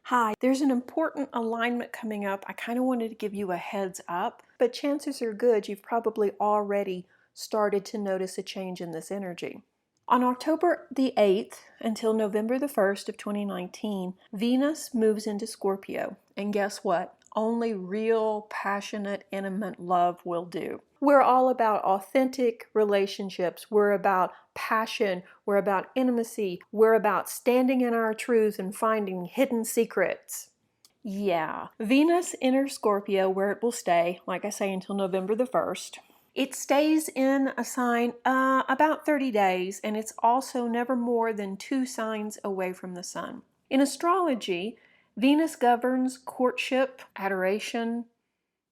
Hi, there's an important alignment coming up. I kind of wanted to give you a heads up, but chances are good you've probably already started to notice a change in this energy. On October the 8th until November the 1st of 2019, Venus moves into Scorpio. And guess what? Only real, passionate, intimate love will do. We're all about authentic relationships. We're about passion. We're about intimacy. We're about standing in our truth and finding hidden secrets. Yeah, Venus enters Scorpio where it will stay, like I say, until November the 1st. It stays in a sign about 30 days, and it's also never more than 2 signs away from the sun. In astrology, Venus governs courtship, adoration,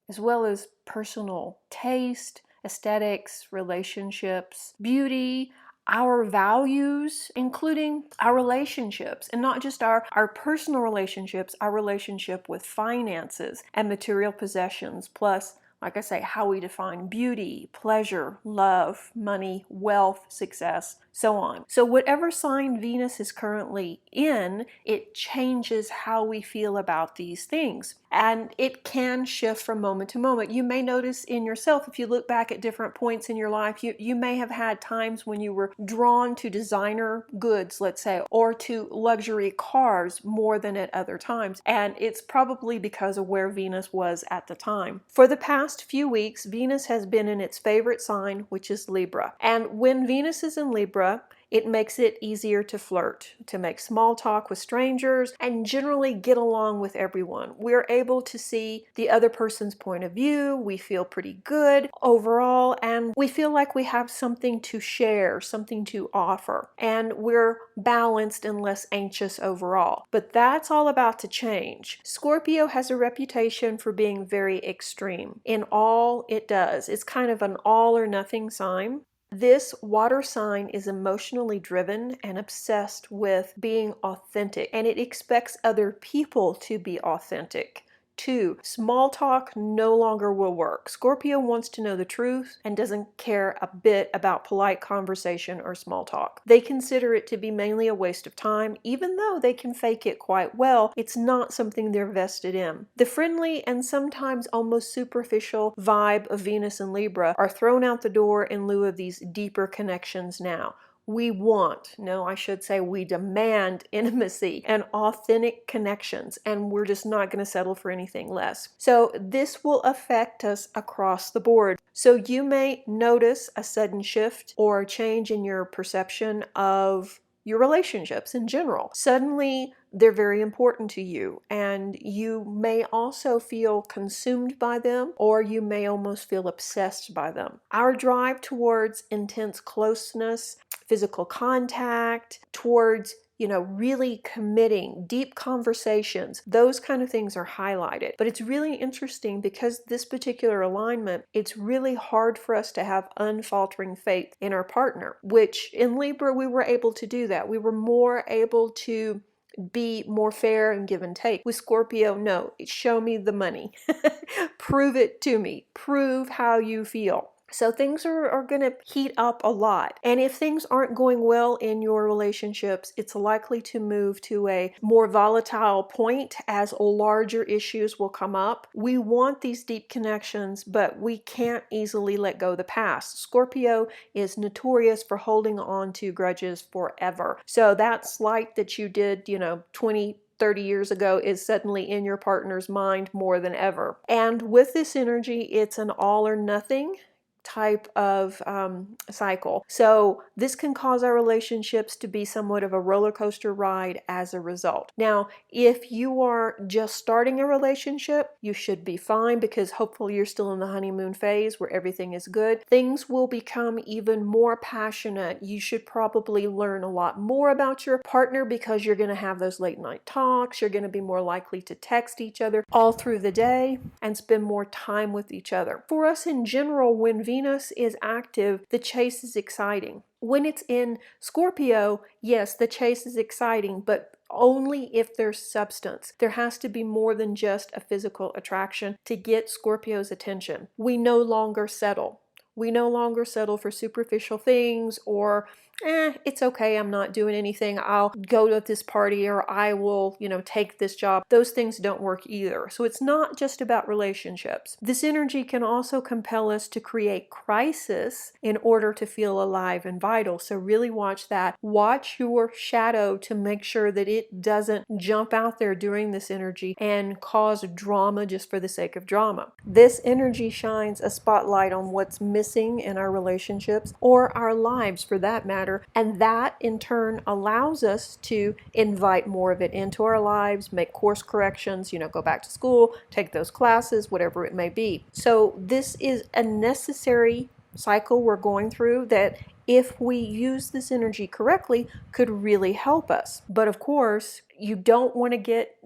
as well as personal taste, aesthetics, relationships, beauty, our values, including our relationships, and not just our personal relationships, our relationship with finances and material possessions, plus, like I say, how we define beauty, pleasure, love, money, wealth, success, so on. So whatever sign Venus is currently in, it changes how we feel about these things. And it can shift from moment to moment. You may notice in yourself, if you look back at different points in your life, you may have had times when you were drawn to designer goods, let's say, or to luxury cars more than at other times. And it's probably because of where Venus was at the time. For the past few weeks, Venus has been in its favorite sign, which is Libra. And when Venus is in Libra, it makes it easier to flirt, to make small talk with strangers, and generally get along with everyone. We're able to see the other person's point of view. We feel pretty good overall, and we feel like we have something to share, something to offer, and we're balanced and less anxious overall. But that's all about to change. Scorpio has a reputation for being very extreme in all it does. It's kind of an all or nothing sign. This water sign is emotionally driven and obsessed with being authentic, and it expects other people to be authentic. 2, small talk no longer will work. Scorpio wants to know the truth and doesn't care a bit about polite conversation or small talk. They consider it to be mainly a waste of time, even though they can fake it quite well. It's not something they're vested in. The friendly and sometimes almost superficial vibe of Venus and Libra are thrown out the door in lieu of these deeper connections now. We demand intimacy and authentic connections, and we're just not going to settle for anything less. So this will affect us across the board. So you may notice a sudden shift or a change in your perception of your relationships in general. Suddenly, they're very important to you, and you may also feel consumed by them, or you may almost feel obsessed by them. Our drive towards intense closeness, physical contact, towards really committing, deep conversations, those kind of things are highlighted. But it's really interesting because this particular alignment, it's really hard for us to have unfaltering faith in our partner, which in Libra, we were able to do that. We were more able to be more fair and give and take. With Scorpio, no, show me the money. Prove it to me. Prove how you feel. So things are going to heat up a lot. And if things aren't going well in your relationships, it's likely to move to a more volatile point as larger issues will come up. We want these deep connections, but we can't easily let go of the past. Scorpio is notorious for holding on to grudges forever. So that slight that you did, 20, 30 years ago is suddenly in your partner's mind more than ever. And with this energy, it's an all or nothing type of cycle. So this can cause our relationships to be somewhat of a roller coaster ride as a result. Now, if you are just starting a relationship, you should be fine because hopefully you're still in the honeymoon phase where everything is good. Things will become even more passionate. You should probably learn a lot more about your partner because you're going to have those late night talks. You're going to be more likely to text each other all through the day and spend more time with each other. For us in general, when Venus is active, the chase is exciting. When it's in Scorpio, yes, the chase is exciting, but only if there's substance. There has to be more than just a physical attraction to get Scorpio's attention. We no longer settle. We no longer settle for superficial things or it's okay, I'm not doing anything, I'll go to this party, or I will, take this job. Those things don't work either. So it's not just about relationships. This energy can also compel us to create crisis in order to feel alive and vital. So really watch that. Watch your shadow to make sure that it doesn't jump out there during this energy and cause drama just for the sake of drama. This energy shines a spotlight on what's missing in our relationships or our lives for that matter. And that in turn allows us to invite more of it into our lives, make course corrections, go back to school, take those classes, whatever it may be. So this is a necessary cycle we're going through that, if we use this energy correctly, could really help us. But of course, you don't want to get,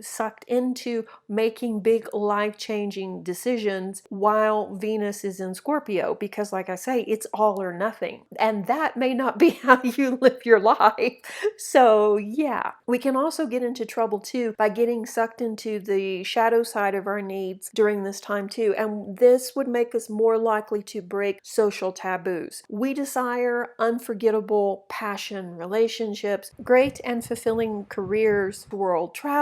sucked into making big life-changing decisions while Venus is in Scorpio, because like I say, it's all or nothing. And that may not be how you live your life. So yeah, we can also get into trouble too by getting sucked into the shadow side of our needs during this time too. And this would make us more likely to break social taboos. We desire unforgettable passion, relationships, great and fulfilling careers, world travel.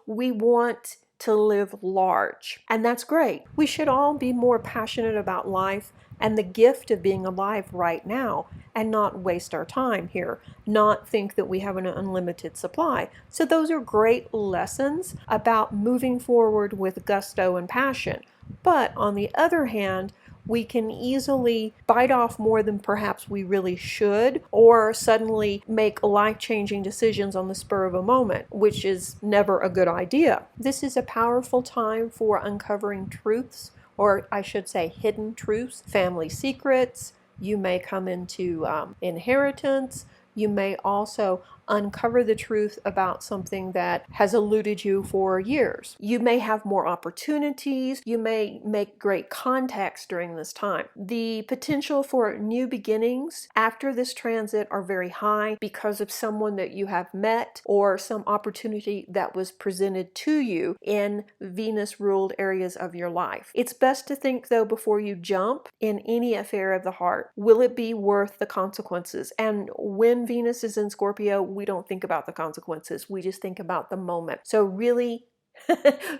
We want to live large, and that's great. We should all be more passionate about life and the gift of being alive right now, and not waste our time here, not think that we have an unlimited supply. So those are great lessons about moving forward with gusto and passion. But on the other hand, we can easily bite off more than perhaps we really should, or suddenly make life-changing decisions on the spur of a moment, which is never a good idea. This is a powerful time for uncovering truths, or I should say hidden truths, family secrets. You may come into inheritance. You may also uncover the truth about something that has eluded you for years. You may have more opportunities. You may make great contacts during this time. The potential for new beginnings after this transit are very high because of someone that you have met or some opportunity that was presented to you in Venus-ruled areas of your life. It's best to think, though, before you jump in any affair of the heart. Will it be worth the consequences? And when Venus is in Scorpio, we don't think about the consequences. We just think about the moment. So really,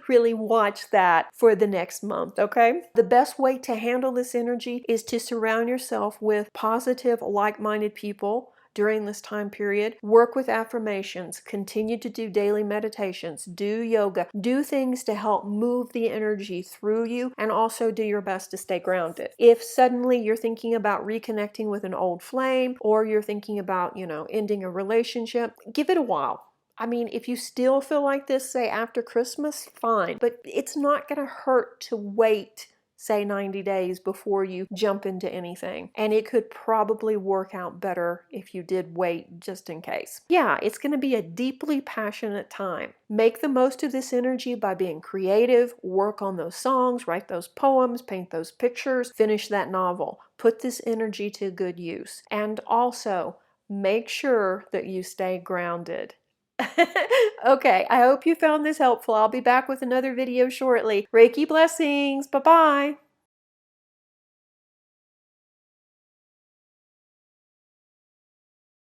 really watch that for the next month, okay? The best way to handle this energy is to surround yourself with positive, like-minded people during this time period. Work with affirmations, continue to do daily meditations, do yoga, do things to help move the energy through you, and also do your best to stay grounded. If suddenly you're thinking about reconnecting with an old flame, or you're thinking about, ending a relationship, give it a while. I mean, if you still feel like this, say after Christmas, fine. But it's not going to hurt to wait, say 90 days before you jump into anything. And it could probably work out better if you did wait just in case. Yeah, it's going to be a deeply passionate time. Make the most of this energy by being creative, work on those songs, write those poems, paint those pictures, finish that novel. Put this energy to good use. And also, make sure that you stay grounded. Okay, I hope you found this helpful. I'll be back with another video shortly. Reiki blessings. Bye-bye.